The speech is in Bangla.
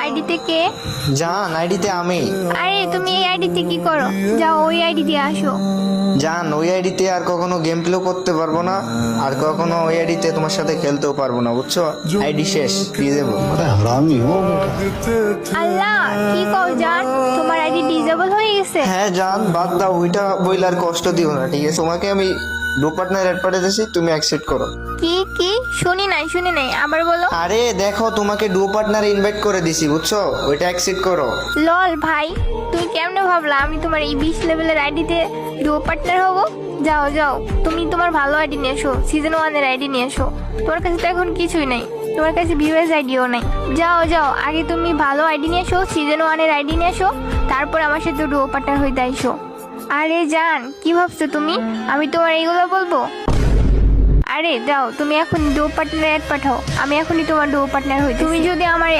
আইডিতে কে? জান, আইডিতে আমি। আরে তুমি এই আইডিতে কি করো? যাও ওই আইডি দিয়ে আসো। জান, ওই আইডিতে আর কখনো গেম প্লে করতে পারবো না, আর কখনো ওই আইডিতে তোমার সাথে খেলতেও পারবো না, বুঝছো? আইডি শেষ, দিয়ে দেবো। हरामी हो बेटा। আল্লাহ, কি কও জান, তোমার আইডি ডিজেবল হয়ে গেছে? হ্যাঁ জান, বাদ দাও, ওইটা বইলে আর কষ্ট দিও না, ঠিক আছে? তোমাকে আমি ডু পার্টনার অ্যাড পাঠাতেছি, তুমি অ্যাকসেপ্ট করো। কি শুনি নাই, আবার বলো। আরে দেখো, তোমাকে ডু পার্টনার ইনভাইট করে দিছি, বুঝছো? ওইটা অ্যাকসেপ্ট করো। লল ভাই, তুমি কেমনে ভাবলা আমি তোমার এই 20 লেভেলের আইডিতে ডুও পার্টনার হব? যাও তুমি তোমার ভালো আইডি নিয়ে এসো, সিজন 1 এর আইডি নিয়ে এসো। তোমার কাছে তো এখন কিছুই নাই, তোমার কাছে ভিউয়ার্স আইডিও নাই। যাও আগে তুমি ভালো আইডি নিয়ে এসো, সিজন 1 এর আইডি নিয়ে এসো, তারপর আমার সাথে ডুও পার্টনার হইতে আইসো। আরে জান, কি ভাবছো তুমি আমি তোমার এইগুলো বলবো? আরে যাও, তুমি এখন ডুও পার্টনার অ্যাড পাঠাও, আমি এখনই তোমার ডুও পার্টনার হই। তুমি যদি আমার